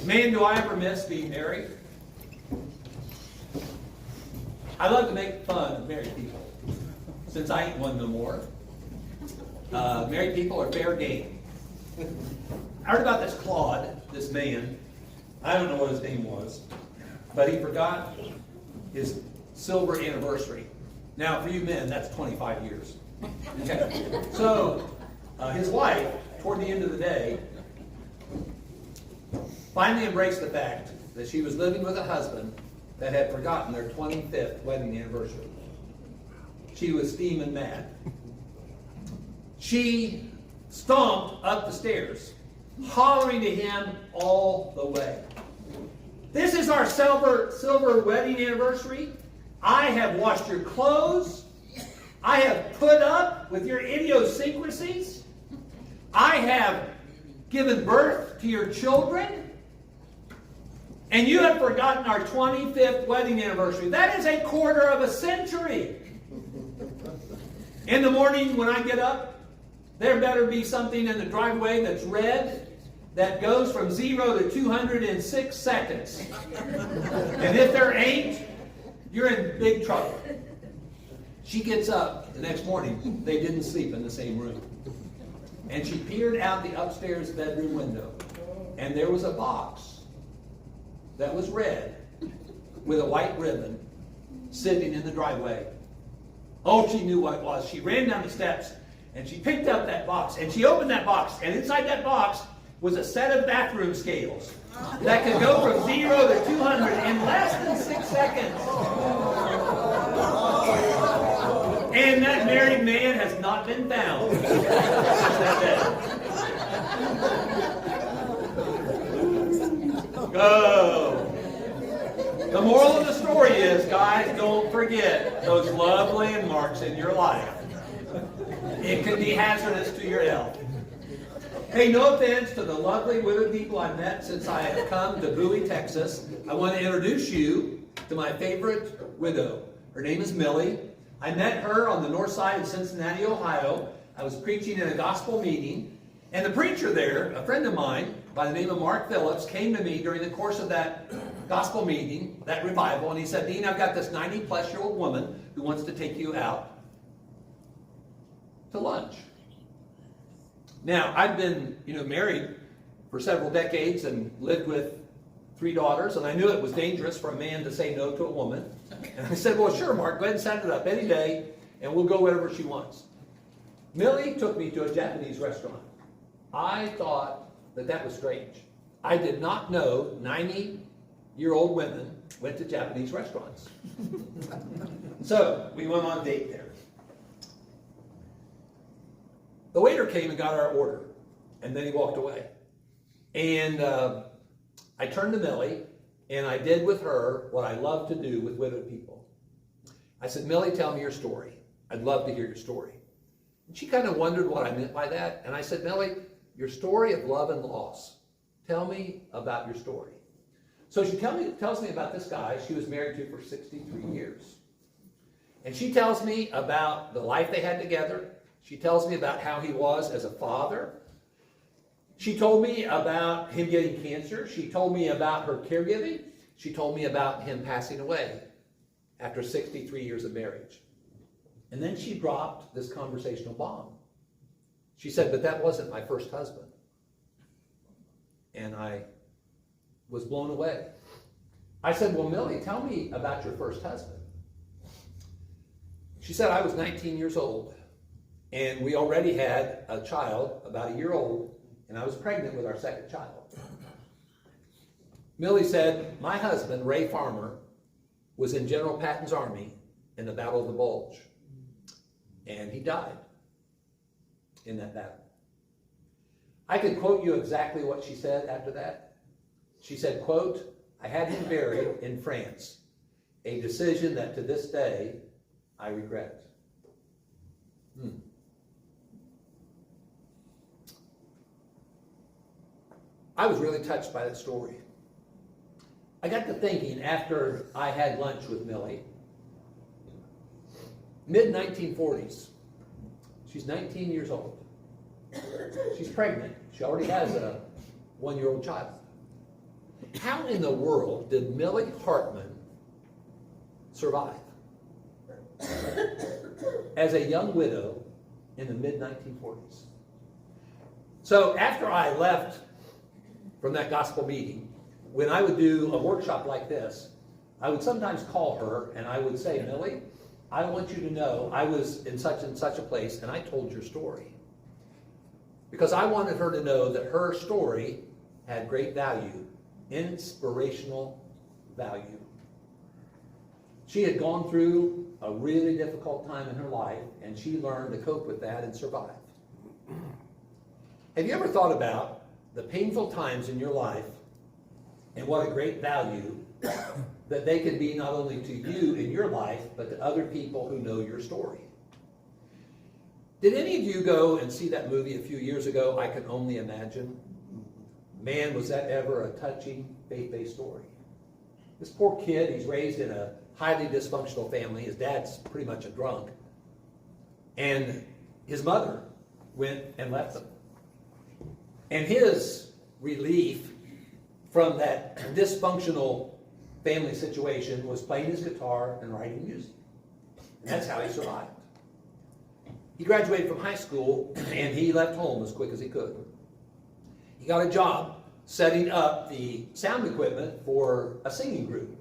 Man, do I ever miss being married. I love to make fun of married people, since I ain't one no more. Married people are fair game. I heard about this Claude, this man. I don't know what his name was, but he forgot his silver anniversary. Now, for you men, that's 25 years. Okay. So, his wife, toward the end of the day, finally embraced the fact that she was living with a husband that had forgotten their 25th wedding anniversary. She was steaming mad. She stomped up the stairs, hollering to him all the way. This is our silver wedding anniversary. I have washed your clothes. I have put up with your idiosyncrasies. I have given birth to your children. And you have forgotten our 25th wedding anniversary. That is a quarter of a century. In the morning when I get up, there better be something in the driveway that's red that goes from 0 to 200 in 6 seconds. And if there ain't, you're in big trouble. She gets up the next morning. They didn't sleep in the same room. And she peered out the upstairs bedroom window. And there was a box that was red with a white ribbon sitting in the driveway. Oh, she knew what it was. She ran down the steps and she picked up that box and she opened that box, and inside that box was a set of bathroom scales that could go from 0 to 200 in less than 6 seconds. And that married man has not been found since that day. Go. The moral of the story is, guys, don't forget those love landmarks in your life. It could be hazardous to your health. Hey, no offense to the lovely widowed people I've met since I have come to Bowie, Texas. I want to introduce you to my favorite widow. Her name is Millie. I met her on the north side of Cincinnati, Ohio. I was preaching in a gospel meeting, and the preacher there, a friend of mine by the name of Mark Phillips, came to me during the course of that gospel meeting, that revival, and he said, Dean, I've got this 90-plus-year-old woman who wants to take you out to lunch. Now, I've been, married for several decades and lived with 3 daughters, and I knew it was dangerous for a man to say no to a woman. And I said, well, sure, Mark, go ahead and set it up any day, and we'll go wherever she wants. Millie took me to a Japanese restaurant. I thought that was strange. I did not know 90-year-old women went to Japanese restaurants. So, we went on a date there. The waiter came and got our order, and then he walked away. And I turned to Millie, and I did with her what I love to do with widowed people. I said, Millie, tell me your story. I'd love to hear your story. And she kind of wondered what I meant by that. And I said, Millie, your story of love and loss. Tell me about your story. So she tells me about this guy she was married to for 63 years. And she tells me about the life they had together. She tells me about how he was as a father. She told me about him getting cancer. She told me about her caregiving. She told me about him passing away after 63 years of marriage. And then she dropped this conversational bomb. She said, but that wasn't my first husband. And I was blown away. I said, well, Millie, tell me about your first husband. She said, I was 19 years old, and we already had a child, about a year old, and I was pregnant with our second child. Millie said, my husband, Ray Farmer, was in General Patton's army in the Battle of the Bulge, and he died in that battle. I could quote you exactly what she said after that. She said, quote, I had him buried in France, a decision that to this day I regret. I was really touched by that story. I got to thinking after I had lunch with Millie, mid-1940s, she's 19 years old. She's pregnant. She already has a 1-year-old child. How in the world did Millie Hartman survive as a young widow in the mid-1940s? So after I left from that gospel meeting, when I would do a workshop like this, I would sometimes call her and I would say, Millie, I want you to know I was in such and such a place and I told your story. Because I wanted her to know that her story had great value, inspirational value. She had gone through a really difficult time in her life and she learned to cope with that and survive. Have you ever thought about the painful times in your life and what a great value that they can be not only to you in your life, but to other people who know your story? Did any of you go and see that movie a few years ago, I Can Only Imagine? Man, was that ever a touching, faith-based story. This poor kid, he's raised in a highly dysfunctional family. His dad's pretty much a drunk. And his mother went and left him. And his relief from that dysfunctional family situation was playing his guitar and writing music. And that's how he survived. He graduated from high school and he left home as quick as he could. He got a job setting up the sound equipment for a singing group.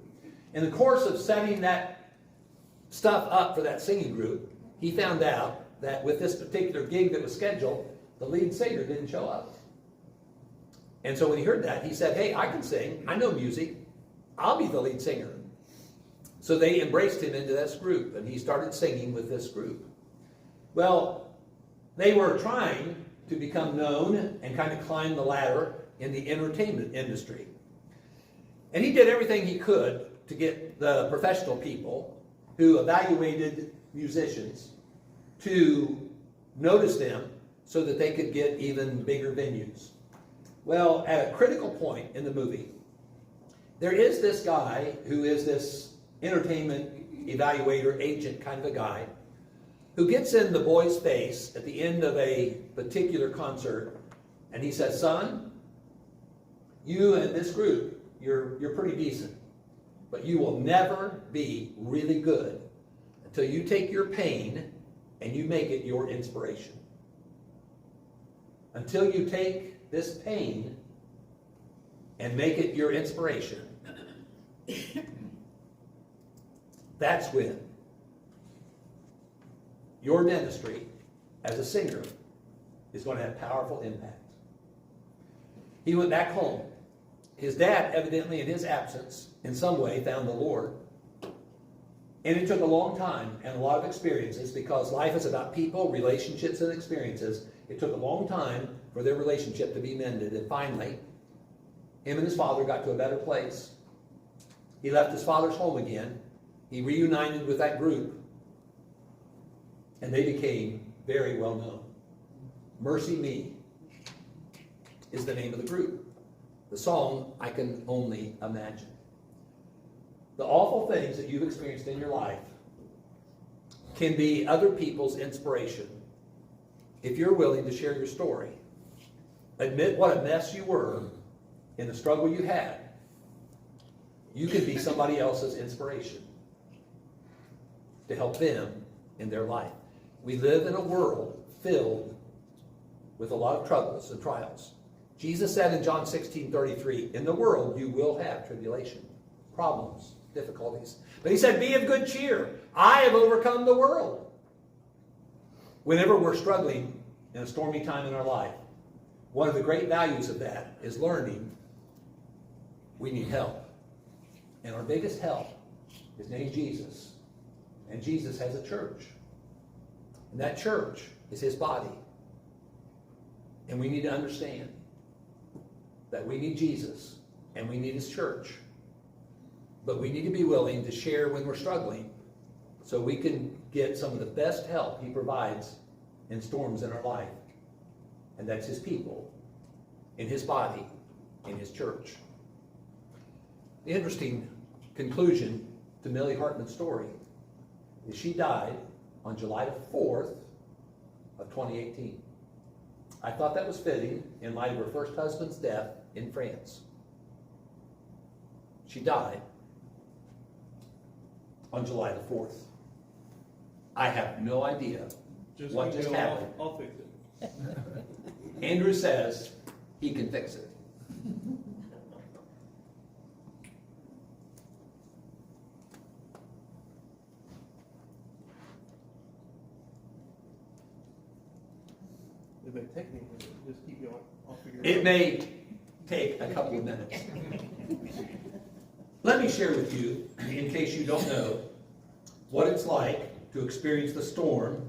In the course of setting that stuff up for that singing group, he found out that with this particular gig that was scheduled, the lead singer didn't show up. And so when he heard that, he said, hey, I can sing. I know music. I'll be the lead singer. So they embraced him into this group, and he started singing with this group. Well, they were trying to become known and kind of climb the ladder in the entertainment industry. And he did everything he could to get the professional people who evaluated musicians to notice them so that they could get even bigger venues. Well, at a critical point in the movie, there is this guy who is this entertainment evaluator agent kind of a guy who gets in the boy's face at the end of a particular concert and he says, son, you and this group, you're pretty decent, but you will never be really good until you take your pain and you make it your inspiration. Until you take this pain and make it your inspiration, that's when your ministry as a singer is going to have powerful impact. He went back home. His dad, evidently in his absence, in some way found the Lord. And it took a long time and a lot of experiences, because life is about people, relationships, and experiences. It took a long time for their relationship to be mended. And finally, him and his father got to a better place. He left his father's home again. He reunited with that group. And they became very well known. Mercy Me is the name of the group. The song, I Can Only Imagine. The awful things that you've experienced in your life can be other people's inspiration if you're willing to share your story. Admit what a mess you were in the struggle you had. You can be somebody else's inspiration to help them in their life. We live in a world filled with a lot of troubles and trials. Jesus said in John 16:33, in the world you will have tribulation, problems, difficulties. But he said, be of good cheer. I have overcome the world. Whenever we're struggling in a stormy time in our life, one of the great values of that is learning we need help. And our biggest help is named Jesus. And Jesus has a church. And that church is his body. And we need to understand that we need Jesus and we need his church. But we need to be willing to share when we're struggling so we can get some of the best help he provides in storms in our life. And that's his people, in his body, in his church. The interesting conclusion to Millie Hartman's story is she died on July the 4th of 2018. I thought that was fitting in light of her first husband's death in France. She died on July the 4th. I have no idea what just happened. I'll fix it. Andrew says he can fix it. It may take me a minute. Just keep going. I'll figure It out. may take a couple of minutes. Let me share with you, in case you don't know, what it's like to experience the storm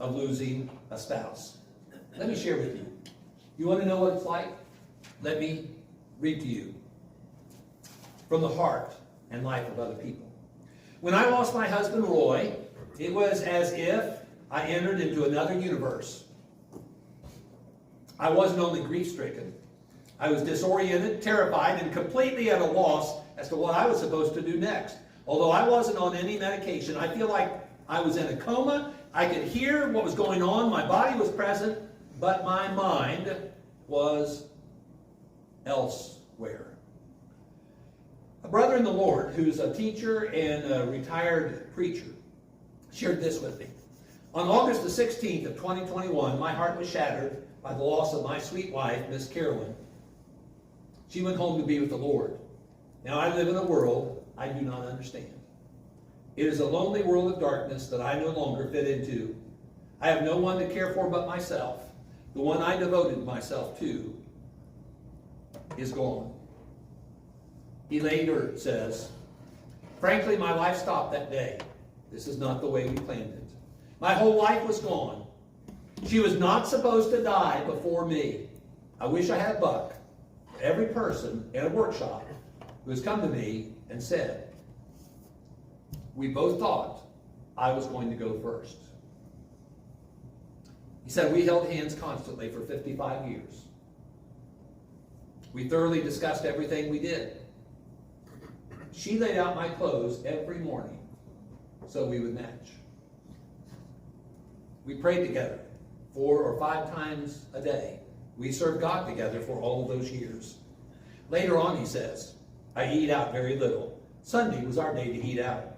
of losing a spouse. Let me share with you. You want to know what it's like? Let me read to you from the heart and life of other people. When I lost my husband, Roy, it was as if I entered into another universe. I wasn't only grief-stricken. I was disoriented, terrified, and completely at a loss as to what I was supposed to do next. Although I wasn't on any medication, I feel like I was in a coma. I could hear what was going on. My body was present, but my mind was elsewhere. A brother in the Lord, who's a teacher and a retired preacher, shared this with me. On August the 16th of 2021, my heart was shattered by the loss of my sweet wife, Miss Carolyn. She went home to be with the Lord. Now I live in a world I do not understand. It is a lonely world of darkness that I no longer fit into. I have no one to care for but myself. The one I devoted myself to is gone. He later says, frankly, my life stopped that day. This is not the way we planned it. My whole life was gone. She was not supposed to die before me. I wish I had a buck for every person in a workshop who has come to me and said, we both thought I was going to go first. He said, we held hands constantly for 55 years. We thoroughly discussed everything we did. She laid out my clothes every morning so we would match. We prayed together 4 or 5 times a day. We served God together for all of those years. Later on, he says, I eat out very little. Sunday was our day to eat out.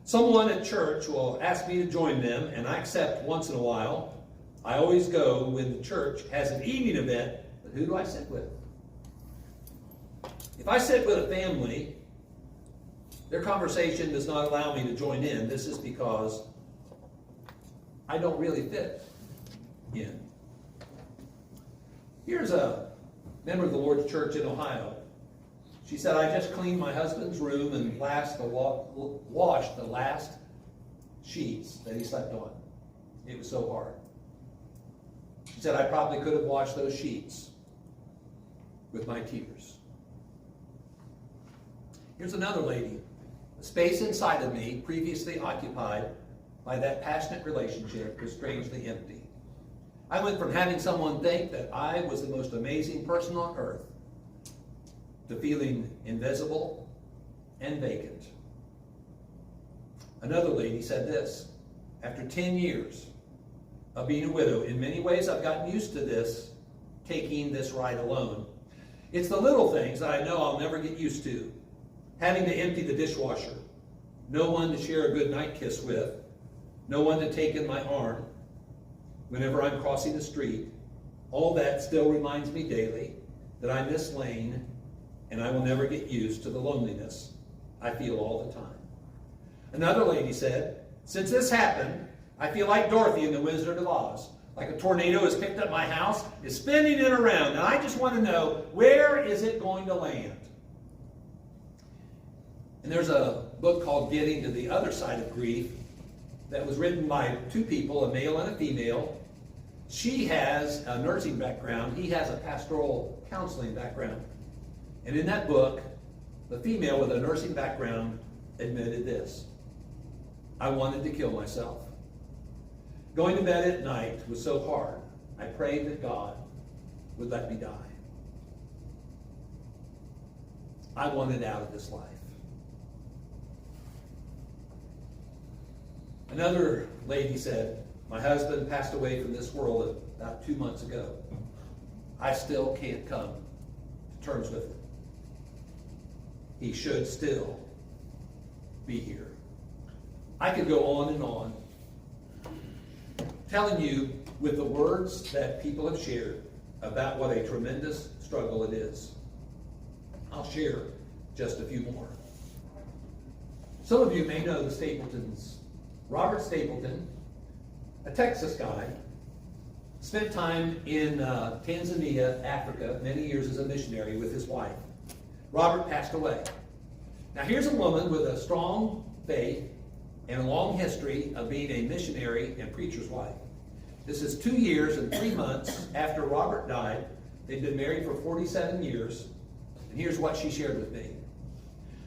Someone at church will ask me to join them, and I accept once in a while. I always go when the church has an evening event, but who do I sit with? If I sit with a family, their conversation does not allow me to join in. This is because I don't really fit in. Here's a member of the Lord's Church in Ohio. She said, I just cleaned my husband's room and washed the last sheets that he slept on. It was so hard. She said, I probably could have washed those sheets with my tears. Here's another lady. The space inside of me, previously occupied by that passionate relationship, was strangely empty. I went from having someone think that I was the most amazing person on earth to feeling invisible and vacant. Another lady said this, after 10 years of being a widow, in many ways I've gotten used to this, taking this ride alone. It's the little things that I know I'll never get used to. Having to empty the dishwasher, no one to share a good night kiss with, no one to take in my arm whenever I'm crossing the street. All that still reminds me daily that I miss Lane, and I will never get used to the loneliness I feel all the time. Another lady said, since this happened, I feel like Dorothy in The Wizard of Oz. Like a tornado has picked up my house, is spinning it around, and I just want to know, where is it going to land? And there's a book called Getting to the Other Side of Grief that was written by 2 people, a male and a female. She has a nursing background. He has a pastoral counseling background. And in that book, the female with a nursing background admitted this. I wanted to kill myself. Going to bed at night was so hard. I prayed that God would let me die. I wanted out of this life. Another lady said, my husband passed away from this world about 2 months ago. I still can't come to terms with it. he should still be here. I could go on and on, telling you with the words that people have shared about what a tremendous struggle it is. I'll share just a few more. Some of you may know the Stapletons. Robert Stapleton, a Texas guy, spent time in Tanzania, Africa, many years as a missionary with his wife. Robert passed away. Now here's a woman with a strong faith and a long history of being a missionary and preacher's wife. This is 2 years and 3 months after Robert died. They'd been married for 47 years. And here's what she shared with me.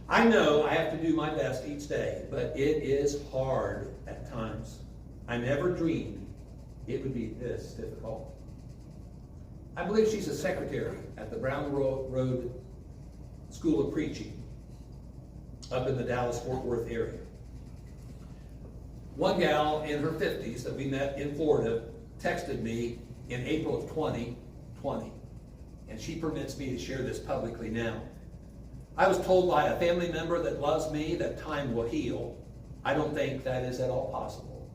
I know I have to do my best each day, but it is hard at times. I never dreamed it would be this difficult. I believe she's a secretary at the Brown Road School of Preaching up in the Dallas-Fort Worth area. One gal in her 50s that we met in Florida texted me in April of 2020, and she permits me to share this publicly now. I was told by a family member that loves me that time will heal. I don't think that is at all possible.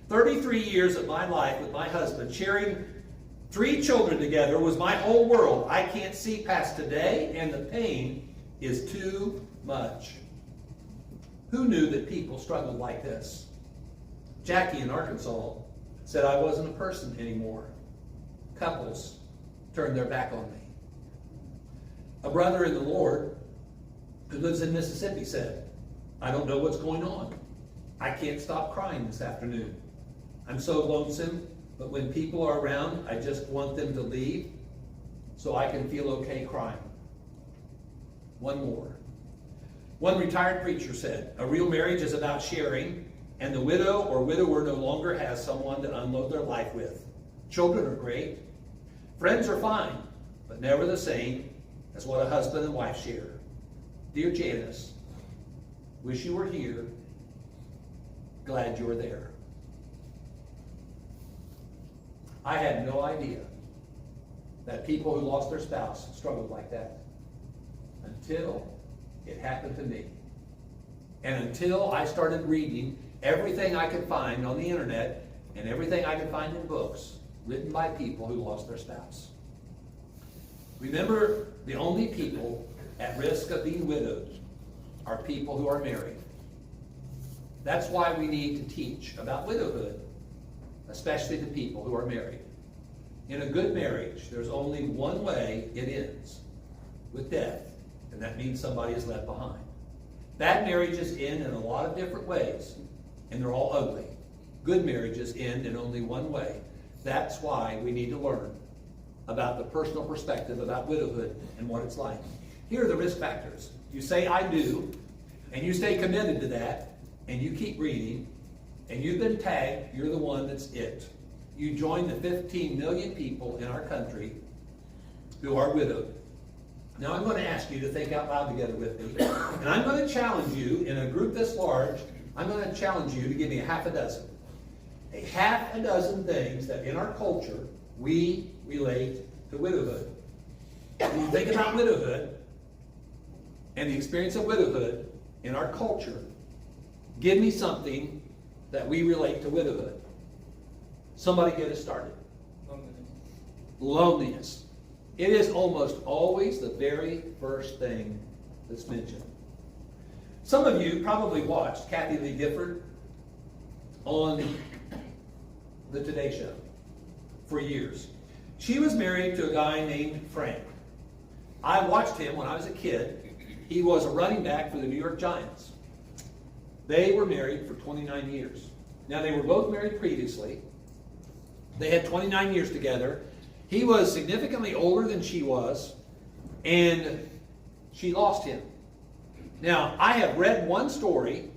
33 years of my life with my husband, sharing 3 children together, was my whole world. I can't see past today, and the pain is too much. Who knew that people struggled like this? Jackie in Arkansas said I wasn't a person anymore. Couples turned their back on me. A brother in the Lord who lives in Mississippi said, I don't know what's going on. I can't stop crying this afternoon. I'm so lonesome, but when people are around, I just want them to leave so I can feel okay crying. One more. One retired preacher said, a real marriage is about sharing, and the widow or widower no longer has someone to unload their life with. Children are great. Friends are fine, but never the same as what a husband and wife share. Dear Janice, wish you were here. Glad you were there. I had no idea that people who lost their spouse struggled like that until it happened to me. And until I started reading everything I could find on the internet and everything I could find in books written by people who lost their spouse. Remember, the only people at risk of being widowed are people who are married. That's why we need to teach about widowhood, especially to people who are married. In a good marriage, there's only one way it ends, with death, and that means somebody is left behind. Bad marriages end in a lot of different ways, and they're all ugly. Good marriages end in only one way. That's why we need to learn about the personal perspective about widowhood and what it's like. Here are the risk factors. You say, I do, and you stay committed to that, and you keep reading, and you've been tagged, you're the one that's it. You join the 15 million people in our country who are widowed. Now I'm going to ask you to think out loud together with me, and I'm going to challenge you in a group this large. I'm going to challenge you to give me a half a dozen things that in our culture we relate to widowhood. When you think about widowhood and the experience of widowhood in our culture, give me something that we relate to widowhood. Somebody get us started. Loneliness. It is almost always the very first thing that's mentioned. Some of you probably watched Kathy Lee Gifford on the Today Show for years. She was married to a guy named Frank. I watched him when I was a kid. He was a running back for the New York Giants. They were married for 29 years. Now, they were both married previously. They had 29 years together. He was significantly older than she was, and she lost him. Now, I have read one story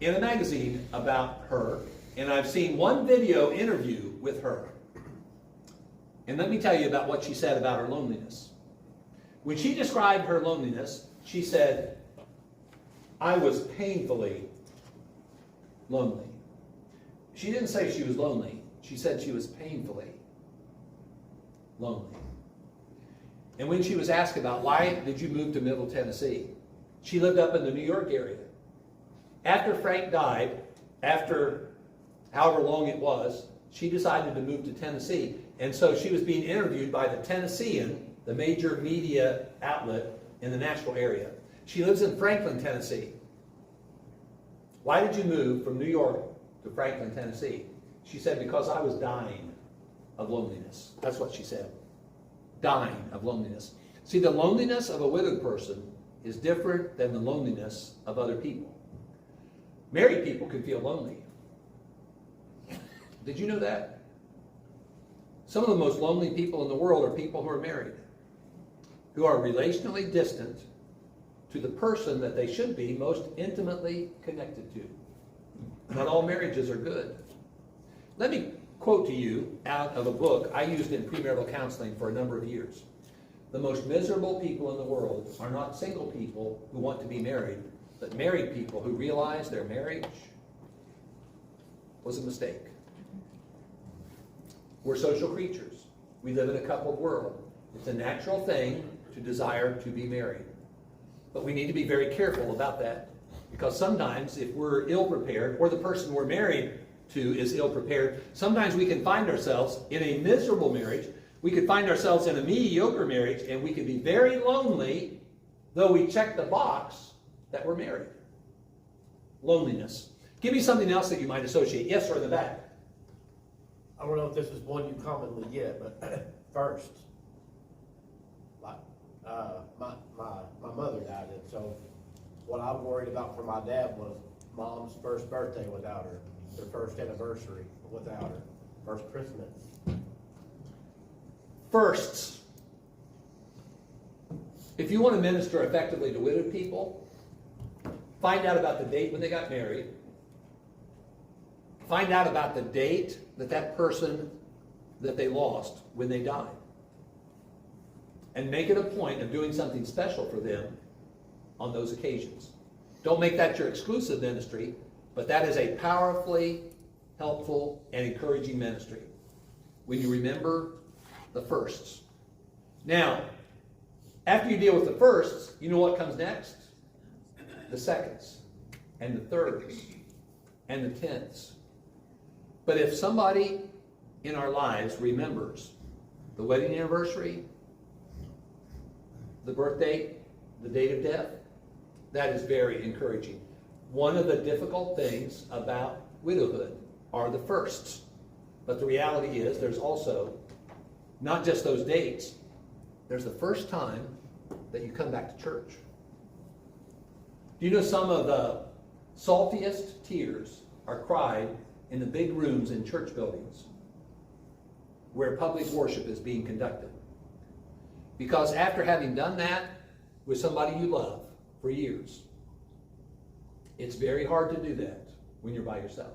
in a magazine about her, and I've seen one video interview with her. And let me tell you about what she said about her loneliness. When she described her loneliness, she said, I was painfully lonely. She didn't say she was lonely. She said she was painfully lonely. And when she was asked about why did you move to Middle Tennessee, She lived up in the New York area. After Frank died, after however long it was, she decided to move to Tennessee. And so she was being interviewed by the Tennessean, the major media outlet in the Nashville area. She lives in Franklin, Tennessee. Why did you move from New York to Franklin, Tennessee? She said, because I was dying of loneliness. That's what she said. Dying of loneliness. See, the loneliness of a widowed person is different than the loneliness of other people. Married people can feel lonely. Did you know that? Some of the most lonely people in the world are people who are married, who are relationally distant to the person that they should be most intimately connected to. Not all marriages are good. Let me quote to you out of a book I used in premarital counseling for a number of years. The most miserable people in the world are not single people who want to be married, but married people who realize their marriage was a mistake. We're social creatures. We live in a coupled world. It's a natural thing to desire to be married. But we need to be very careful about that, because sometimes if we're ill-prepared, or the person we're married to is ill-prepared, sometimes we can find ourselves in a miserable marriage. We could find ourselves in a mediocre marriage, and we could be very lonely, though we check the box that we're married. Loneliness. Give me something else that you might associate. Yes, sir, in the back. I don't know if this is one you commonly get, but first, like, my mother died, and so what I worried about for my dad was Mom's first birthday without her, their first anniversary without her, first Christmas. Firsts. If you want to minister effectively to widowed people, find out about the date when they got married. Find out about the date that that person that they lost when they died. And make it a point of doing something special for them on those occasions. Don't make that your exclusive ministry, but that is a powerfully helpful and encouraging ministry when you remember the firsts. Now, after you deal with the firsts, you know what comes next? The seconds, and the thirds, and the tenths. But if somebody in our lives remembers the wedding anniversary, the birth date, the date of death, that is very encouraging. One of the difficult things about widowhood are the firsts. But the reality is there's also not just those dates, there's the first time that you come back to church. Do you know some of the saltiest tears are cried in the big rooms in church buildings where public worship is being conducted? Because after having done that with somebody you love for years, it's very hard to do that when you're by yourself.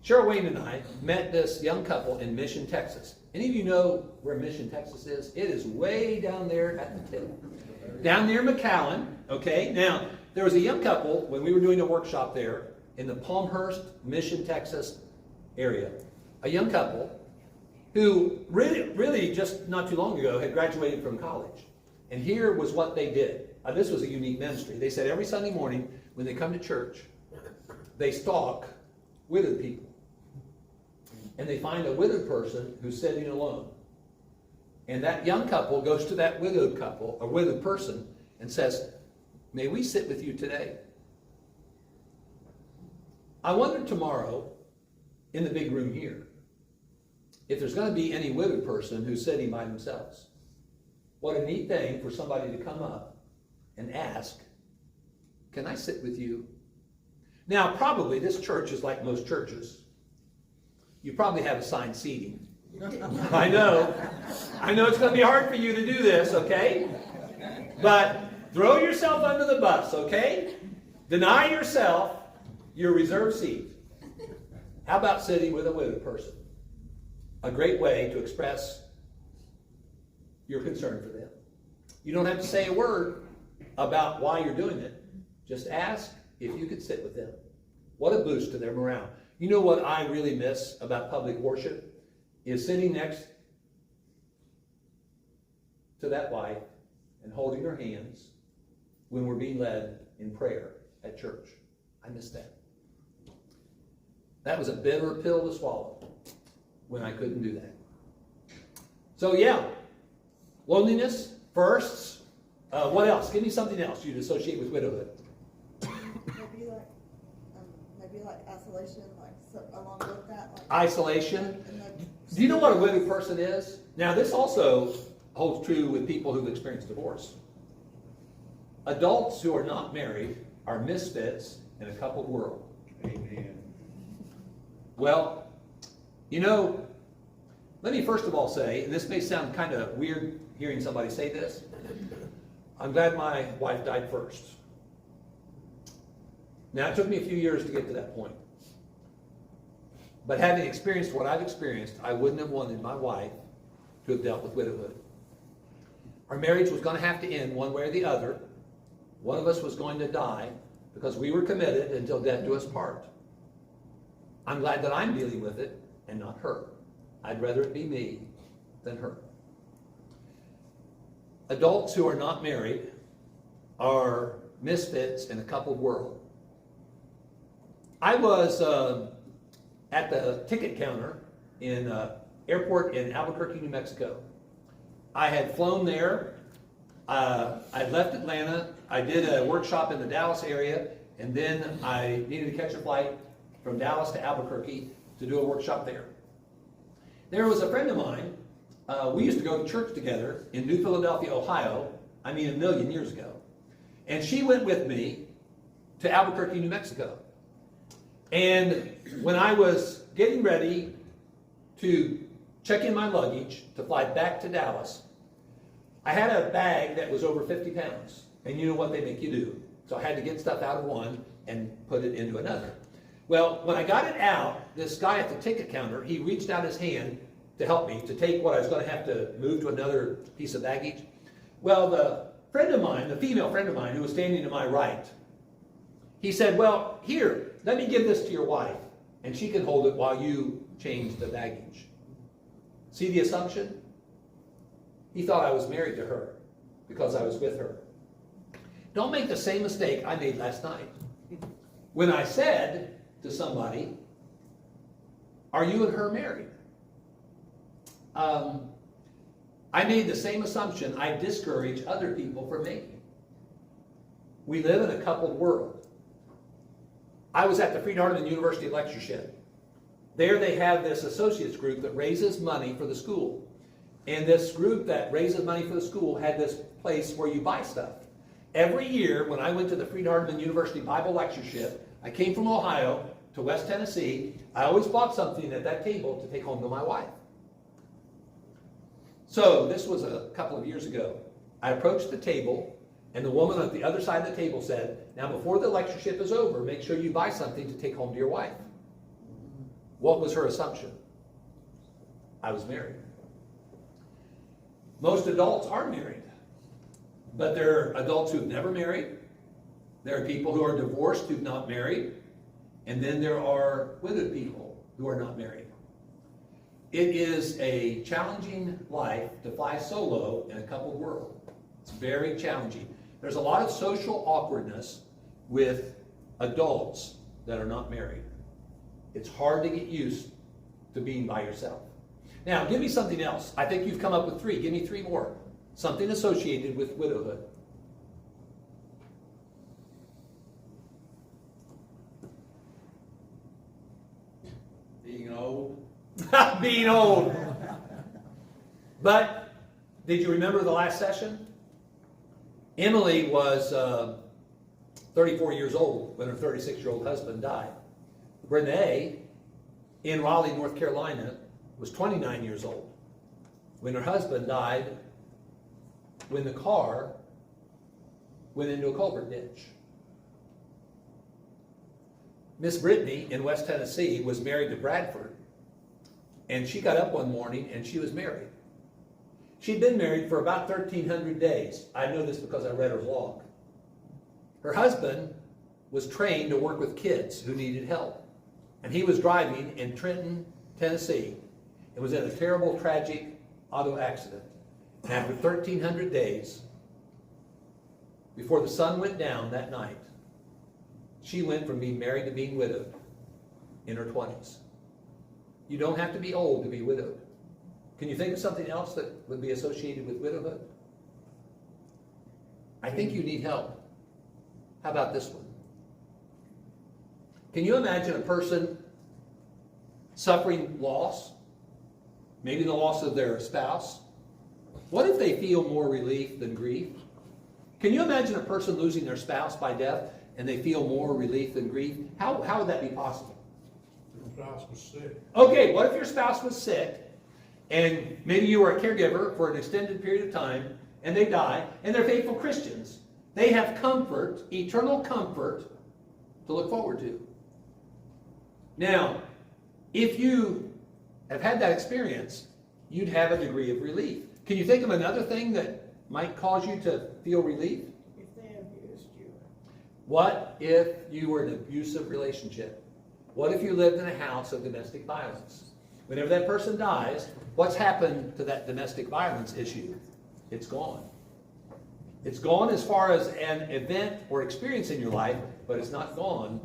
Cheryl Wayne and I met this young couple in Mission, Texas. Any of you know where Mission, Texas is? It is way down there at the tip. Down near McAllen, okay? Now, there was a young couple when we were doing a workshop there in the Palmhurst, Mission, Texas area. A young couple who really just not too long ago had graduated from college. And here was what they did. This was a unique ministry. They said every Sunday morning when they come to church, they stalk widowed people. And they find a widowed person who's sitting alone. And that young couple goes to that widowed couple, a widowed person, and says, "May we sit with you today?" I wonder tomorrow, in the big room here, if there's going to be any widowed person who's sitting by themselves. What a neat thing for somebody to come up and ask, "Can I sit with you?" Now, probably this church is like most churches. You probably have assigned seating. I know it's going to be hard for you to do this, okay? But throw yourself under the bus, okay? Deny yourself your reserved seat. How about sitting with a widowed person? A great way to express your concern for them. You don't have to say a word about why you're doing it. Just ask if you could sit with them. What a boost to their morale. You know what I really miss about public worship? Is sitting next to that wife and holding her hands when we're being led in prayer at church. I miss that. That was a bitter pill to swallow when I couldn't do that. So yeah, loneliness, firsts. What else? Give me something else you'd associate with widowhood. Maybe like isolation, like so along with that. Like, Isolation. Do you know what a widowed person is? Now this also holds true with people who've experienced divorce. Adults who are not married are misfits in a coupled world. Amen. Well, you know, let me first of all say, and this may sound kind of weird hearing somebody say this, I'm glad my wife died first. Now, it took me a few years to get to that point. But having experienced what I've experienced, I wouldn't have wanted my wife to have dealt with widowhood. Our marriage was going to have to end one way or the other. One of us was going to die because we were committed until death do us part. I'm glad that I'm dealing with it and not her. I'd rather it be me than her. Adults who are not married are misfits in a coupled world. I was at the ticket counter in airport in Albuquerque, New Mexico. I had flown there. I left Atlanta. I did a workshop in the Dallas area, and then I needed to catch a flight from Dallas to Albuquerque to do a workshop there. There was a friend of mine. We used to go to church together in New Philadelphia, Ohio. I mean, a million years ago. And she went with me to Albuquerque, New Mexico. And when I was getting ready to check in my luggage to fly back to Dallas, I had a bag that was over 50 pounds. And you know what they make you do. So I had to get stuff out of one and put it into another. Well, when I got it out, this guy at the ticket counter, he reached out his hand to help me to take what I was going to have to move to another piece of baggage. Well, the friend of mine, the female friend of mine who was standing to my right, he said, well, here, let me give this to your wife, and she can hold it while you change the baggage. See the assumption? He thought I was married to her because I was with her. Don't make the same mistake I made last night. When I said to somebody, are you and her married? I made the same assumption I discourage other people from making. We live in a coupled world. I was at the Fried-Hardeman University lectureship. There they have this associates group that raises money for the school. And this group that raises money for the school had this place where you buy stuff. Every year when I went to the Fried-Hardeman University Bible lectureship, I came from Ohio to West Tennessee. I always bought something at that table to take home to my wife. So this was a couple of years ago. I approached the table, and the woman at the other side of the table said, now before the lectureship is over, make sure you buy something to take home to your wife. What was her assumption? I was married. Most adults are married, but there are adults who've never married. There are people who are divorced who've not married, and then there are widowed people who are not married. It is a challenging life to fly solo in a coupled world. It's very challenging. There's a lot of social awkwardness with adults that are not married. It's hard to get used to being by yourself. Now, give me something else. I think you've come up with 3. Give me 3 more. Something associated with widowhood. Being old. Being old. But did you remember the last session? Emily was 34 years old when her 36-year-old husband died. Renee, in Raleigh, North Carolina, was 29 years old when her husband died when the car went into a culvert ditch. Miss Brittany in West Tennessee was married to Bradford, and she got up one morning and she was married. She'd been married for about 1,300 days. I know this because I read her log. Her husband was trained to work with kids who needed help, and he was driving in Trenton, Tennessee. It was in a terrible, tragic auto accident. And after 1,300 days, before the sun went down that night, she went from being married to being widowed in her 20s. You don't have to be old to be widowed. Can you think of something else that would be associated with widowhood? I think you need help. How about this one? Can you imagine a person suffering loss? Maybe the loss of their spouse. What if they feel more relief than grief? Can you imagine a person losing their spouse by death and they feel more relief than grief? How would that be possible? Your spouse was sick. Okay, what if your spouse was sick and maybe you were a caregiver for an extended period of time and they die and they're faithful Christians? They have comfort, eternal comfort to look forward to. Now, if you have had that experience, you'd have a degree of relief. Can you think of another thing that might cause you to feel relief? If they abused you. What if you were in an abusive relationship? What if you lived in a house of domestic violence? Whenever that person dies, what's happened to that domestic violence issue? It's gone. It's gone as far as an event or experience in your life, but it's not gone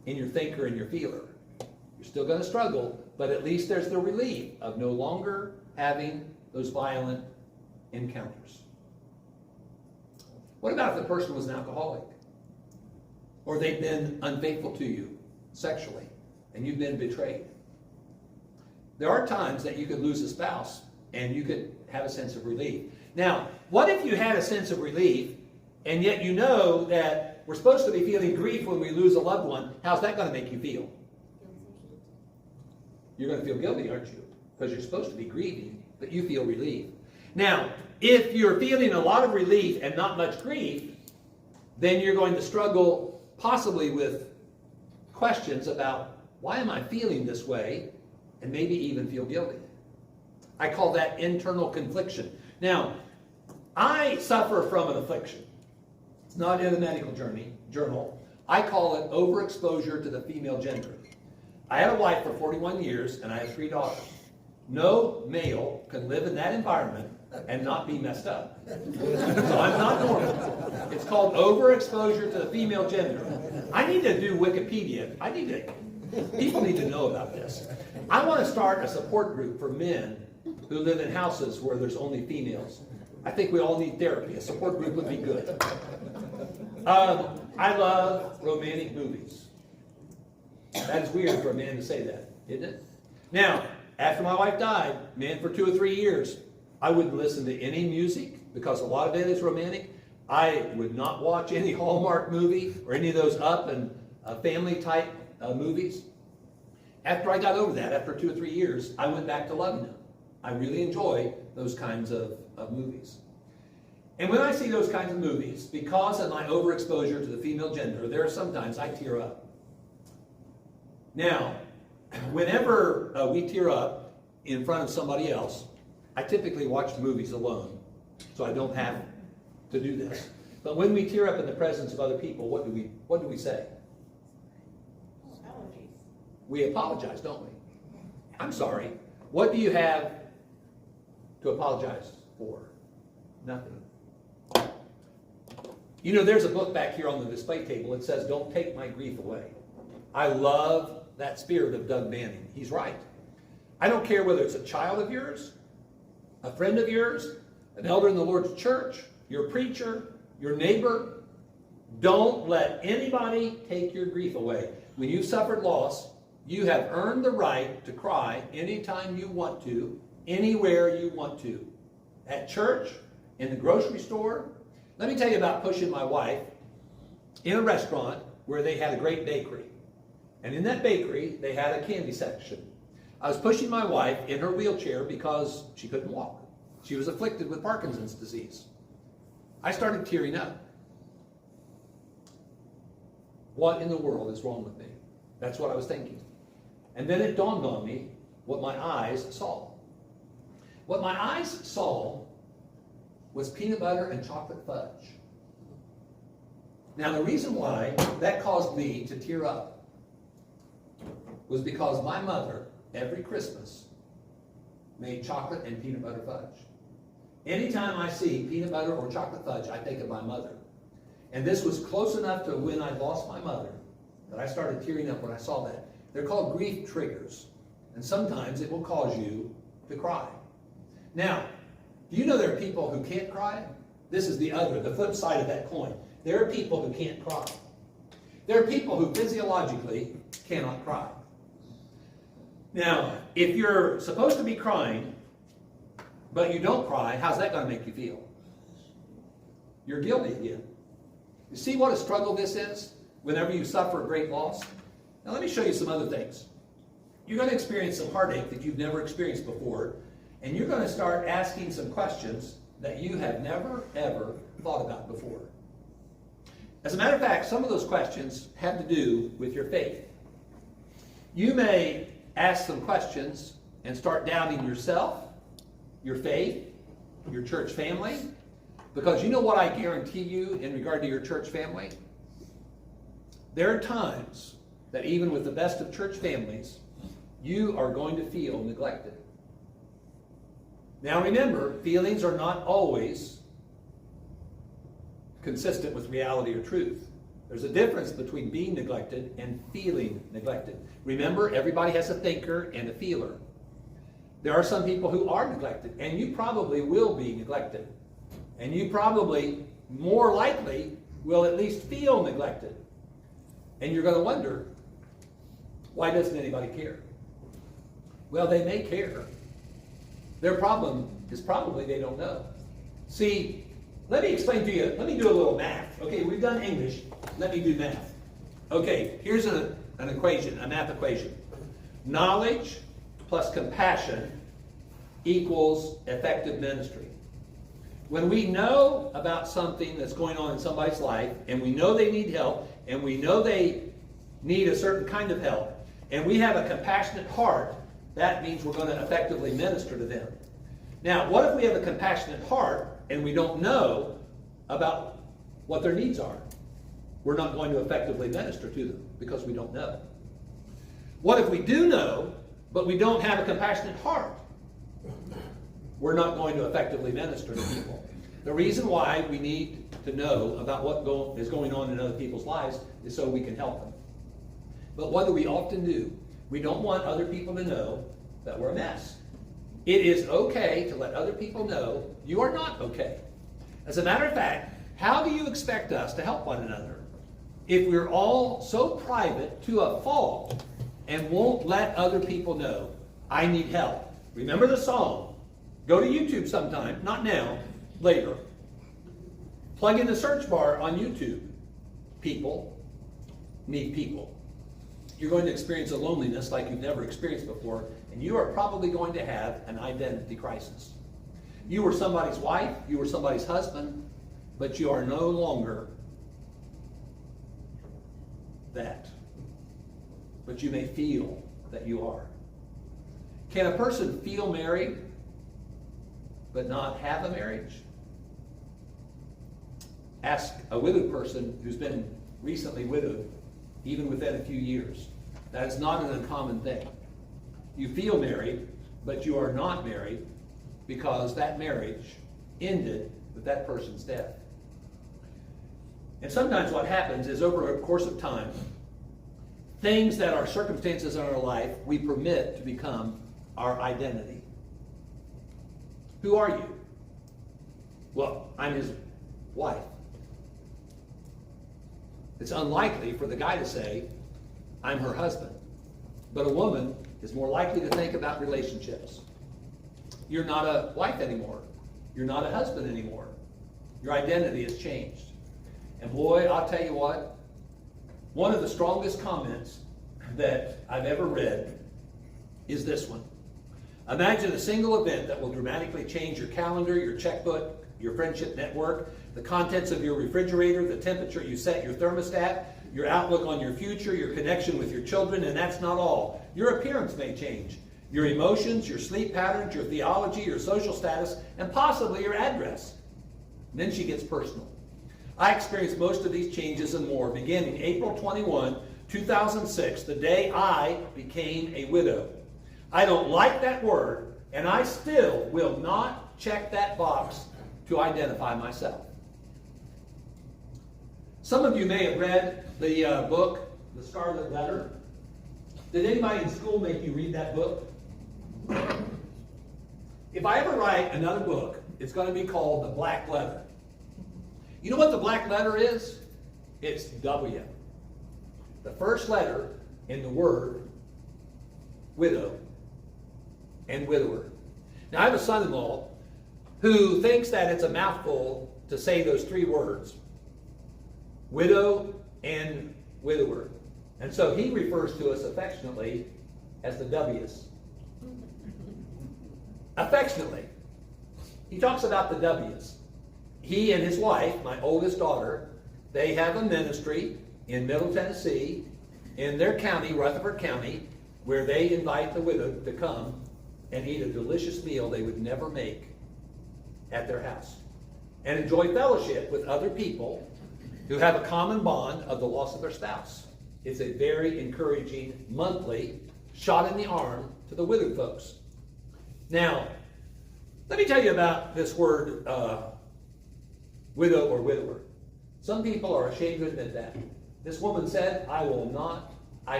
in your thinker and your feeler. You're still going to struggle, but at least there's the relief of no longer having those violent encounters. What about if the person was an alcoholic? Or they've been unfaithful to you sexually, and you've been betrayed? There are times that you could lose a spouse, and you could have a sense of relief. Now, what if you had a sense of relief, and yet you know that we're supposed to be feeling grief when we lose a loved one? How's that going to make you feel? You're going to feel guilty, aren't you? Because you're supposed to be grieving, but you feel relief. Now, if you're feeling a lot of relief and not much grief, then you're going to struggle possibly with questions about, why am I feeling this way? And maybe even feel guilty. I call that internal confliction. Now, I suffer from an affliction. It's not in the medical journal. I call it overexposure to the female gender. I had a wife for 41 years, and I have 3 daughters. No male can live in that environment and not be messed up. So I'm not normal. It's called overexposure to the female gender. I need to do Wikipedia. People need to know about this. I want to start a support group for men who live in houses where there's only females. I think we all need therapy. A support group would be good. I love romantic movies. That is weird for a man to say that, isn't it? Now, after my wife died, man, for 2 or 3 years, I wouldn't listen to any music because a lot of it is romantic. I would not watch any Hallmark movie or any of those up and family type movies. After I got over that, after 2 or 3 years, I went back to loving them. I really enjoy those kinds of movies. And when I see those kinds of movies, because of my overexposure to the female gender, there are sometimes I tear up. Now, whenever we tear up in front of somebody else, I typically watch movies alone, so I don't have to do this. But when we tear up in the presence of other people, what do we say? Allergies. We apologize, don't we? I'm sorry. What do you have to apologize for? Nothing. You know, there's a book back here on the display table. It says, "Don't take my grief away." I love that spirit of Doug Manning. He's right. I don't care whether it's a child of yours, a friend of yours, an elder in the Lord's church, your preacher, your neighbor. Don't let anybody take your grief away. When you've suffered loss, you have earned the right to cry anytime you want to, anywhere you want to. At church, in the grocery store. Let me tell you about pushing my wife in a restaurant where they had a great bakery. And in that bakery, they had a candy section. I was pushing my wife in her wheelchair because she couldn't walk. She was afflicted with Parkinson's disease. I started tearing up. What in the world is wrong with me? That's what I was thinking. And then it dawned on me what my eyes saw. What my eyes saw was peanut butter and chocolate fudge. Now, the reason why that caused me to tear up was because my mother, every Christmas, made chocolate and peanut butter fudge. Anytime I see peanut butter or chocolate fudge, I think of my mother. And this was close enough to when I lost my mother that I started tearing up when I saw that. They're called grief triggers. And sometimes it will cause you to cry. Now, do you know there are people who can't cry? This is the flip side of that coin. There are people who can't cry. There are people who physiologically cannot cry. Now, if you're supposed to be crying, but you don't cry, how's that going to make you feel? You're guilty again. You see what a struggle this is whenever you suffer a great loss? Now let me show you some other things. You're going to experience some heartache that you've never experienced before, and you're going to start asking some questions that you have never, ever thought about before. As a matter of fact, some of those questions have to do with your faith. You may ask some questions and start doubting yourself, your faith, your church family, because you know what I guarantee you in regard to your church family? There are times that even with the best of church families, you are going to feel neglected. Now remember, feelings are not always consistent with reality or truth. There's a difference between being neglected and feeling neglected. Remember, everybody has a thinker and a feeler. There are some people who are neglected, and you probably will be neglected. And you probably, more likely, will at least feel neglected. And you're going to wonder, why doesn't anybody care? Well, they may care. Their problem is probably they don't know. See, let me explain to you, let me do a little math. Okay, we've done English, let me do math. Okay, here's an equation, a math equation. Knowledge plus compassion equals effective ministry. When we know about something that's going on in somebody's life, and we know they need help, and we know they need a certain kind of help, and we have a compassionate heart, that means we're going to effectively minister to them. Now, what if we have a compassionate heart and we don't know about what their needs are? We're not going to effectively minister to them because we don't know. What if we do know, but we don't have a compassionate heart? We're not going to effectively minister to people. The reason why we need to know about what is going on in other people's lives is so we can help them. But what do we often do? We don't want other people to know that we're a mess. It is okay to let other people know you are not okay. As a matter of fact, how do you expect us to help one another if we're all so private to a fault and won't let other people know, I need help? Remember the song. Go to YouTube sometime, not now, later. Plug in the search bar on YouTube. People need people. You're going to experience a loneliness like you've never experienced before, and you are probably going to have an identity crisis. You were somebody's wife, you were somebody's husband, but you are no longer that. But you may feel that you are. Can a person feel married but not have a marriage? Ask a widowed person who's been recently widowed, even within a few years. That is not an uncommon thing. You feel married, but you are not married because that marriage ended with that person's death. And sometimes what happens is over a course of time, things that are circumstances in our life, we permit to become our identity. Who are you? Well, I'm his wife. It's unlikely for the guy to say, I'm her husband. But a woman is more likely to think about relationships. You're not a wife anymore. You're not a husband anymore. Your identity has changed. And boy, I'll tell you what, one of the strongest comments that I've ever read is this one. Imagine a single event that will dramatically change your calendar, your checkbook, your friendship network, the contents of your refrigerator, the temperature you set your thermostat, your outlook on your future, your connection with your children, and that's not all. Your appearance may change. Your emotions, your sleep patterns, your theology, your social status, and possibly your address. And then she gets personal. I experienced most of these changes and more beginning April 21, 2006, the day I became a widow. I don't like that word, and I still will not check that box to identify myself. Some of you may have read the book, The Scarlet Letter. Did anybody in school make you read that book? If I ever write another book, it's going to be called The Black Letter. You know what the black letter is? It's W. The first letter in the word widow and widower. Now, I have a son-in-law who thinks that it's a mouthful to say those three words, widow and widower. And so he refers to us affectionately as the W's. Affectionately. He talks about the W's. He and his wife, my oldest daughter, they have a ministry in Middle Tennessee, in their county, Rutherford County, where they invite the widowed to come and eat a delicious meal they would never make at their house, and enjoy fellowship with other people who have a common bond of the loss of their spouse. It's a very encouraging monthly shot in the arm to the widowed folks. Now, let me tell you about this word, widow or widower. Some people are ashamed to admit that. This woman said, I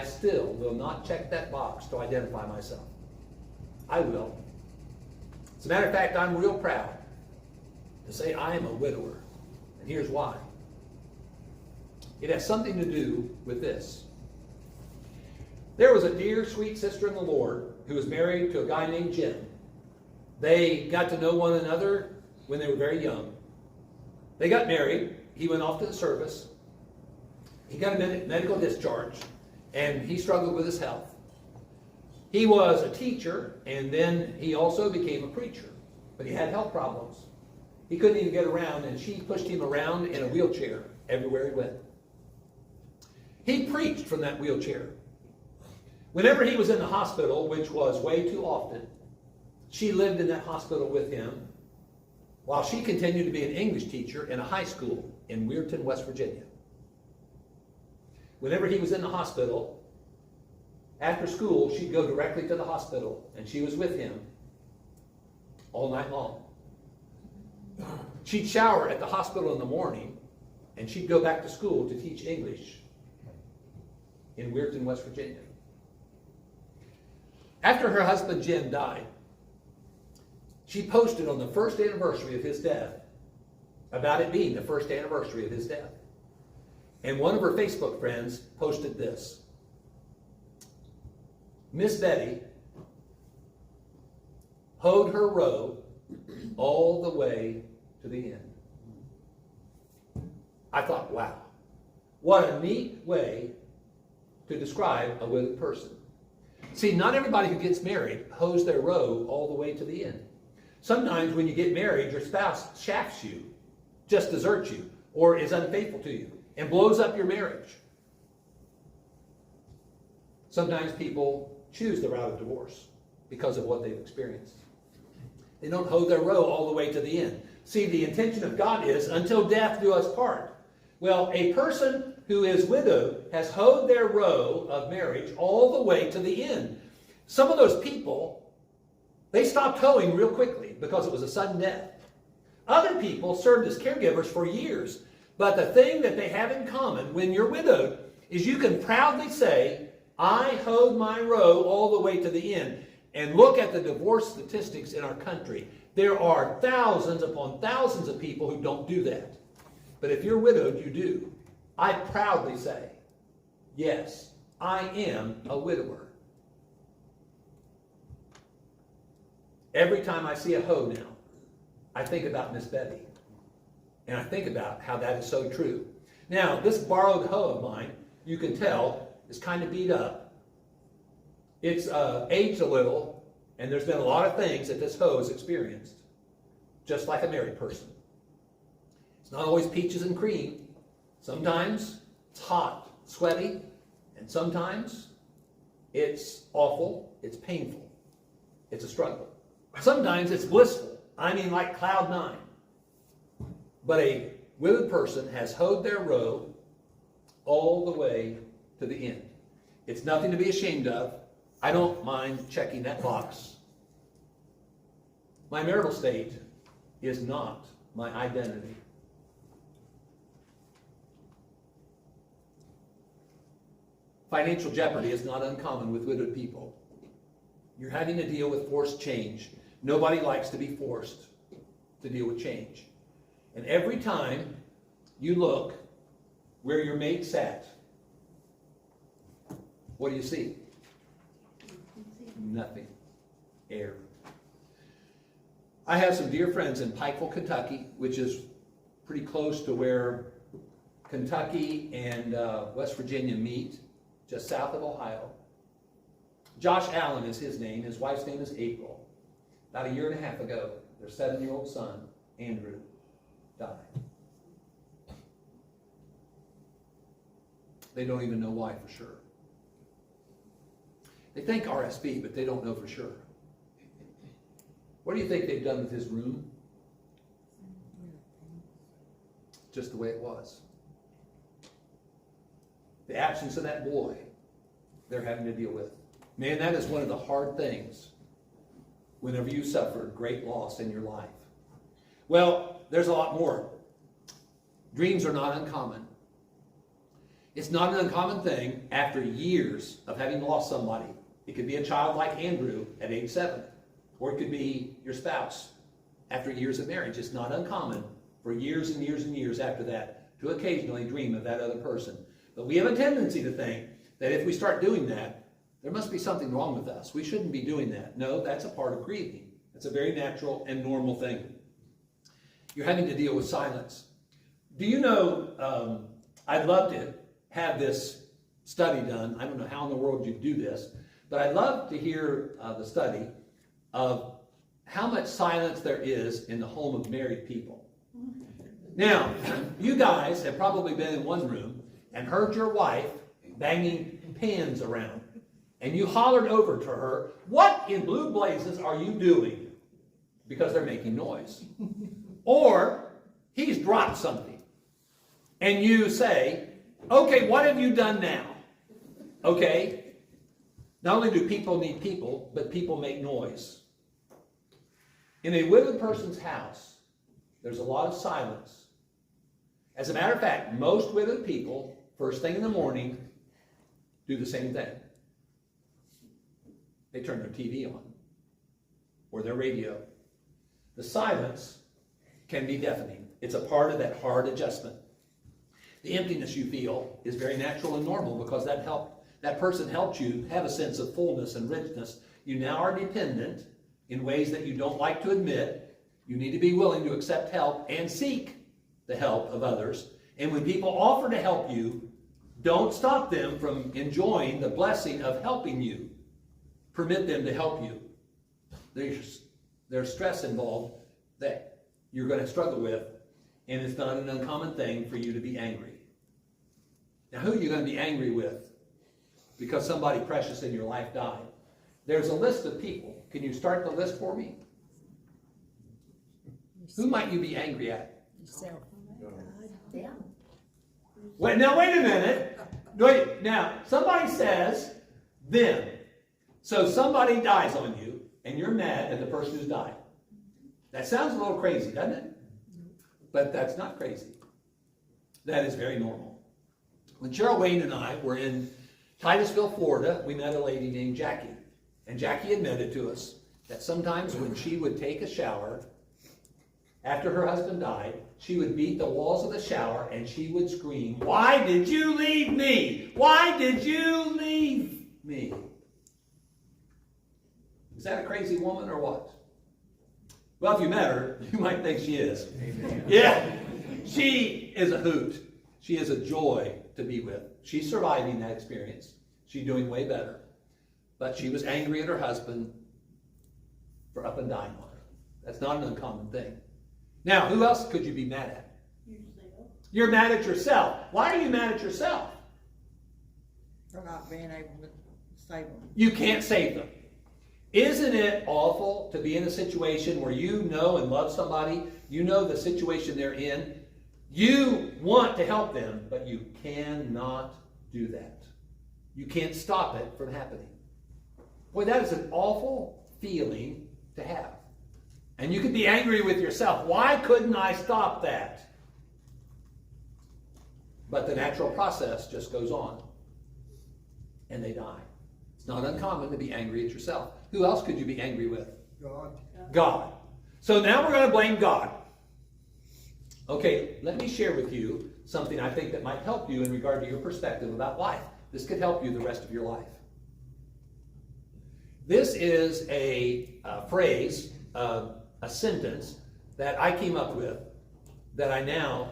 still will not check that box to identify myself. I will. As a matter of fact, I'm real proud to say I am a widower. And here's why. It has something to do with this. There was a dear, sweet sister in the Lord who was married to a guy named Jim. They got to know one another when they were very young. They got married. He went off to the service. He got a medical discharge, and he struggled with his health. He was a teacher, and then he also became a preacher, but he had health problems. He couldn't even get around, and she pushed him around in a wheelchair everywhere he went. He preached from that wheelchair. Whenever he was in the hospital, which was way too often, she lived in that hospital with him while she continued to be an English teacher in a high school in Weirton, West Virginia. Whenever he was in the hospital, after school, she'd go directly to the hospital, and she was with him all night long. She'd shower at the hospital in the morning, and she'd go back to school to teach English in Weirton, West Virginia. After her husband Jim died, she posted on the first anniversary of his death about it being the first anniversary of his death. And one of her Facebook friends posted this. Miss Betty hoed her row all the way to the end. I thought, wow, what a neat way to describe a widowed person. See, not everybody who gets married hoes their row all the way to the end. Sometimes when you get married, your spouse shafts you, just deserts you, or is unfaithful to you, and blows up your marriage. Sometimes people choose the route of divorce because of what they've experienced. They don't hoe their row all the way to the end. See, the intention of God is, until death do us part. Well, a person who is widowed has hoed their row of marriage all the way to the end. Some of those people, they stopped hoeing real quickly because it was a sudden death. Other people served as caregivers for years. But the thing that they have in common when you're widowed is you can proudly say, I hoed my row all the way to the end. And look at the divorce statistics in our country. There are thousands upon thousands of people who don't do that. But if you're widowed, you do. I proudly say, yes, I am a widower. Every time I see a hoe now, I think about Miss Betty. And I think about how that is so true. Now, this borrowed hoe of mine, you can tell, is kind of beat up. It's aged a little, and there's been a lot of things that this hoe has experienced, just like a married person. It's not always peaches and cream. Sometimes it's hot, sweaty, and sometimes it's awful, it's painful, it's a struggle. Sometimes it's blissful, I mean like cloud nine. But a widowed person has hoed their row all the way to the end. It's nothing to be ashamed of. I don't mind checking that box. My marital state is not my identity. Financial jeopardy is not uncommon with widowed people. You're having to deal with forced change. Nobody likes to be forced to deal with change. And every time you look where your mate sat, what do you see? Nothing. Air. I have some dear friends in Pikeville, Kentucky, which is pretty close to where Kentucky and West Virginia meet, just south of Ohio. Josh Allen is his name. His wife's name is April. About a year and a half ago, their 7-year-old son, Andrew, died. They don't even know why for sure. They think RSV, but they don't know for sure. What do you think they've done with his room? Just the way it was. The absence of that boy, they're having to deal with. Man, that is one of the hard things whenever you suffer great loss in your life. Well, there's a lot more. Dreams are not uncommon. It's not an uncommon thing after years of having lost somebody. It could be a child like Andrew at age 7, or it could be your spouse after years of marriage. It's not uncommon for years and years and years after that to occasionally dream of that other person. But we have a tendency to think that if we start doing that, there must be something wrong with us. We shouldn't be doing that. No, that's a part of grieving. It's a very natural and normal thing. You're having to deal with silence. Do you know, I'd love to have this study done. I don't know how in the world you do this, but I'd love to hear the study of how much silence there is in the home of married people. Now, you guys have probably been in one room and heard your wife banging pans around. And you hollered over to her, "What in blue blazes are you doing?" Because they're making noise. Or he's dropped something. And you say, "Okay, what have you done now?" Okay? Not only do people need people, but people make noise. In a widowed person's house, there's a lot of silence. As a matter of fact, most widowed people, first thing in the morning, do the same thing. They turn their TV on or their radio. The silence can be deafening. It's a part of that hard adjustment. The emptiness you feel is very natural and normal because that person helped you have a sense of fullness and richness. You now are dependent in ways that you don't like to admit. You need to be willing to accept help and seek the help of others. And when people offer to help you, don't stop them from enjoying the blessing of helping you. Permit them to help you. There's stress involved that you're going to struggle with, and it's not an uncommon thing for you to be angry. Now, who are you going to be angry with because somebody precious in your life died? There's a list of people. Can you start the list for me? Who might you be angry at? Yourself. Yeah. Wait a minute. Wait, now, somebody says them. So somebody dies on you, and you're mad at the person who's died. That sounds a little crazy, doesn't it? But that's not crazy. That is very normal. When Cheryl Wayne and I were in Titusville, Florida, we met a lady named Jackie. And Jackie admitted to us that sometimes when she would take a shower, after her husband died, she would beat the walls of the shower and she would scream, "Why did you leave me? Why did you leave me?" Is that a crazy woman or what? Well, if you met her, you might think she is. Amen. Yeah, she is a hoot. She is a joy to be with. She's surviving that experience. She's doing way better. But she was angry at her husband for up and dying on her. That's not an uncommon thing. Now, who else could you be mad at? Yourself. You're mad at yourself. Why are you mad at yourself? For not being able to save them. You can't save them. Isn't it awful to be in a situation where you know and love somebody, you know the situation they're in, you want to help them, but you cannot do that. You can't stop it from happening. Boy, that is an awful feeling to have. And you could be angry with yourself. Why couldn't I stop that? But the natural process just goes on. and they die. It's not uncommon to be angry at yourself. Who else could you be angry with? God. God. So now we're going to blame God. Okay, let me share with you something I think that might help you in regard to your perspective about life. This could help you the rest of your life. This is a phrase, a sentence that I came up with that I now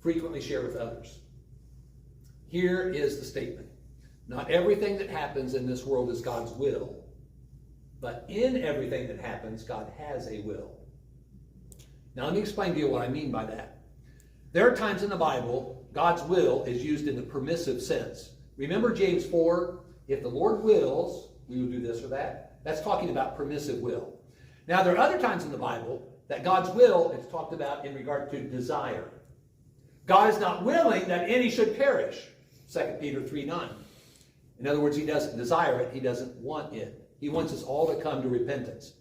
frequently share with others. Here is the statement. Not everything that happens in this world is God's will, but in everything that happens, God has a will. Now let me explain to you what I mean by that. There are times in the Bible, God's will is used in the permissive sense. Remember James 4, if the Lord wills, we will do this or that. That's talking about permissive will. Now there are other times in the Bible that God's will is talked about in regard to desire. God is not willing that any should perish. 2 Peter 3:9. In other words, he doesn't desire it. He doesn't want it. He wants us all to come to repentance.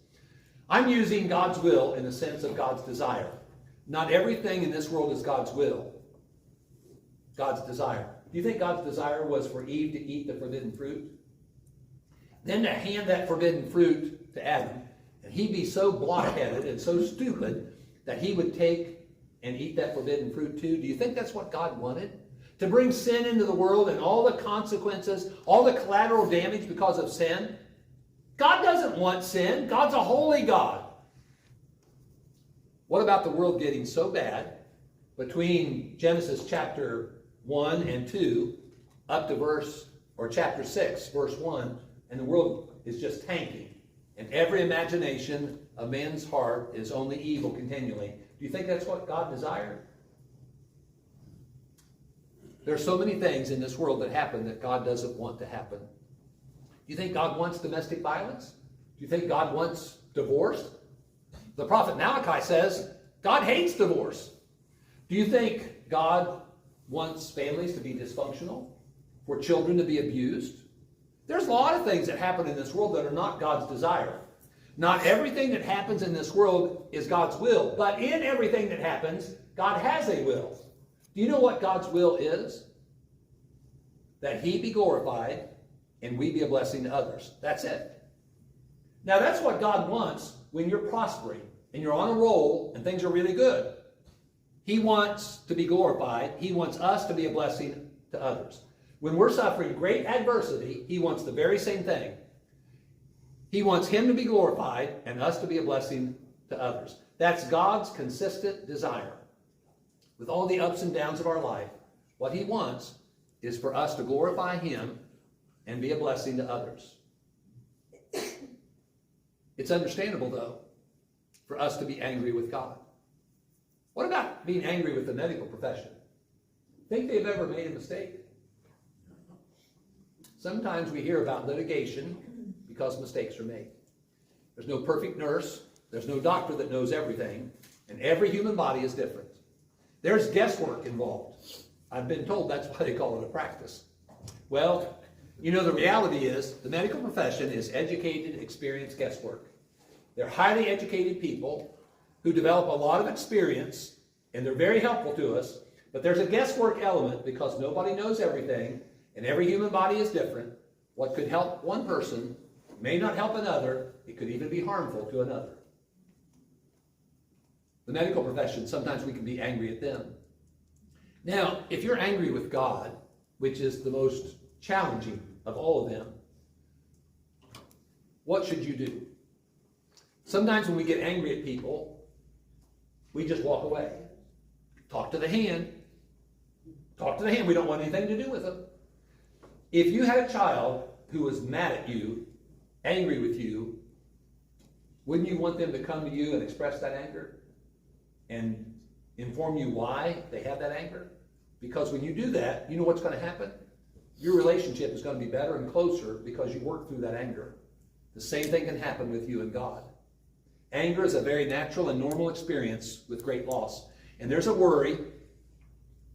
I'm using God's will in the sense of God's desire. Not everything in this world is God's will. God's desire. Do you think God's desire was for Eve to eat the forbidden fruit? Then to hand that forbidden fruit to Adam, and he'd be so blockheaded and so stupid that he would take and eat that forbidden fruit too? Do you think that's what God wanted? To bring sin into the world and all the consequences, all the collateral damage because of sin? God doesn't want sin. God's a holy God. What about the world getting so bad between Genesis chapter 1 and 2 up to chapter 6, verse 1, and the world is just tanking, and every imagination of man's heart is only evil continually? Do you think that's what God desired? There are so many things in this world that happen that God doesn't want to happen. Do you think God wants domestic violence? Do you think God wants divorce? The prophet Malachi says God hates divorce. Do you think God wants families to be dysfunctional? For children to be abused? There's a lot of things that happen in this world that are not God's desire. Not everything that happens in this world is God's will, but in everything that happens, God has a will. Do you know what God's will is? That he be glorified and we be a blessing to others. That's it. Now that's what God wants when you're prospering and you're on a roll and things are really good. He wants to be glorified. He wants us to be a blessing to others. When we're suffering great adversity, he wants the very same thing. He wants him to be glorified and us to be a blessing to others. That's God's consistent desire. With all the ups and downs of our life, what he wants is for us to glorify him and be a blessing to others. It's understandable, though, for us to be angry with God. What about being angry with the medical profession? Think they've ever made a mistake? Sometimes we hear about litigation because mistakes are made. There's no perfect nurse. There's no doctor that knows everything. And every human body is different. There's guesswork involved. I've been told that's why they call it a practice. Well, you know, the reality is the medical profession is educated, experienced guesswork. They're highly educated people who develop a lot of experience, and they're very helpful to us, but there's a guesswork element because nobody knows everything, and every human body is different. What could help one person may not help another. It could even be harmful to another. The medical profession, sometimes we can be angry at them. Now, if you're angry with God, which is the most challenging of all of them, what should you do? Sometimes when we get angry at people, we just walk away. Talk to the hand. Talk to the hand. We don't want anything to do with them. If you had a child who was mad at you, angry with you, wouldn't you want them to come to you and express that anger and inform you why they have that anger? Because when you do that, you know what's going to happen? Your relationship is going to be better and closer because you work through that anger. The same thing can happen with you and God. Anger is a very natural and normal experience with great loss. And there's a worry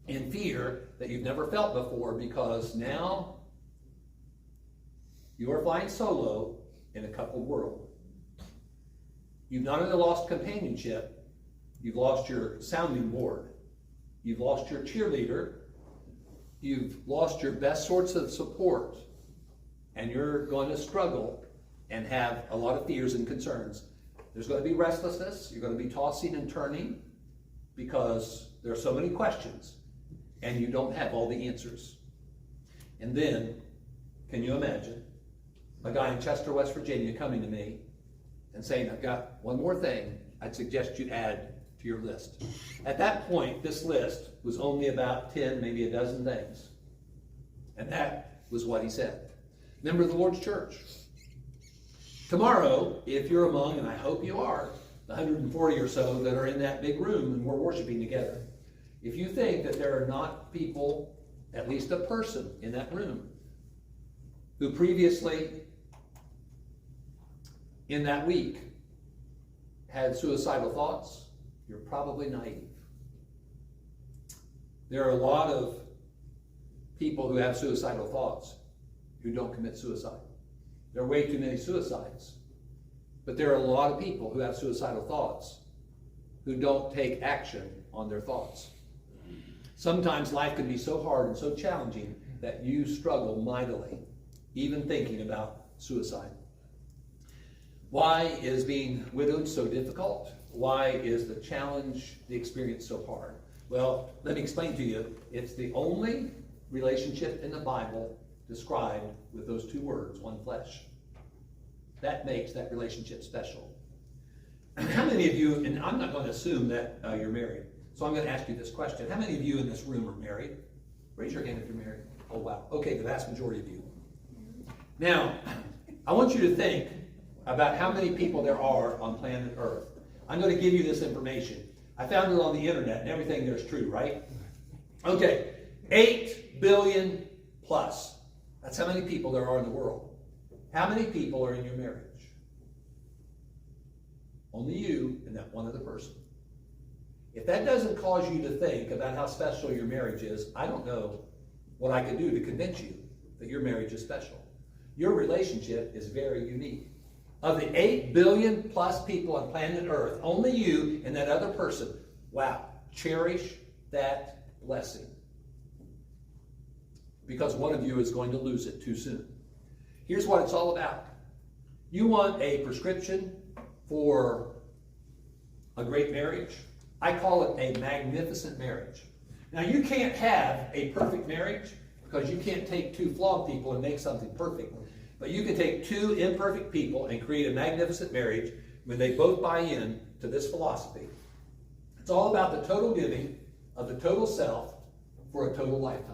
and fear that you've never felt before because now you are flying solo in a coupled world. You've not only lost companionship, you've lost your sounding board. You've lost your cheerleader. You've lost your best sorts of support. and you're going to struggle and have a lot of fears and concerns. There's going to be restlessness. You're going to be tossing and turning because there are so many questions and you don't have all the answers. And then, can you imagine a guy in Chester, West Virginia coming to me and saying, I've got one more thing I'd suggest you add to your list. At that point, this list was only about 10, maybe a dozen things. And that was what he said. Member of the Lord's church. Tomorrow, if you're among, and I hope you are, the 140 or so that are in that big room and we're worshiping together, if you think that there are not people, at least a person in that room, who previously in that week had suicidal thoughts, you're probably naive. There are a lot of people who have suicidal thoughts who don't commit suicide. There are way too many suicides. But there are a lot of people who have suicidal thoughts who don't take action on their thoughts. Sometimes life can be so hard and so challenging that you struggle mightily, even thinking about suicide. Why is being widowed so difficult? Why is the challenge, the experience so hard? Well, let me explain to you. It's the only relationship in the Bible described with those two words, one flesh. That makes that relationship special. How many of you, and I'm not going to assume that you're married, so I'm going to ask you this question. How many of you in this room are married? Raise your hand if you're married. Oh, wow. Okay, the vast majority of you. Now, I want you to think about how many people there are on planet Earth. I'm going to give you this information. I found it on the internet, and everything there is true, right? Okay, 8 billion plus. That's how many people there are in the world. How many people are in your marriage? Only you and that one other person. If that doesn't cause you to think about how special your marriage is, I don't know what I could do to convince you that your marriage is special. Your relationship is very unique. Of the 8 billion plus people on planet Earth, only you and that other person, wow, cherish that blessing. Because one of you is going to lose it too soon. Here's what it's all about. You want a prescription for a great marriage? I call it a magnificent marriage. Now, you can't have a perfect marriage because you can't take two flawed people and make something perfect. But you can take two imperfect people and create a magnificent marriage when they both buy in to this philosophy. It's all about the total giving of the total self for a total lifetime.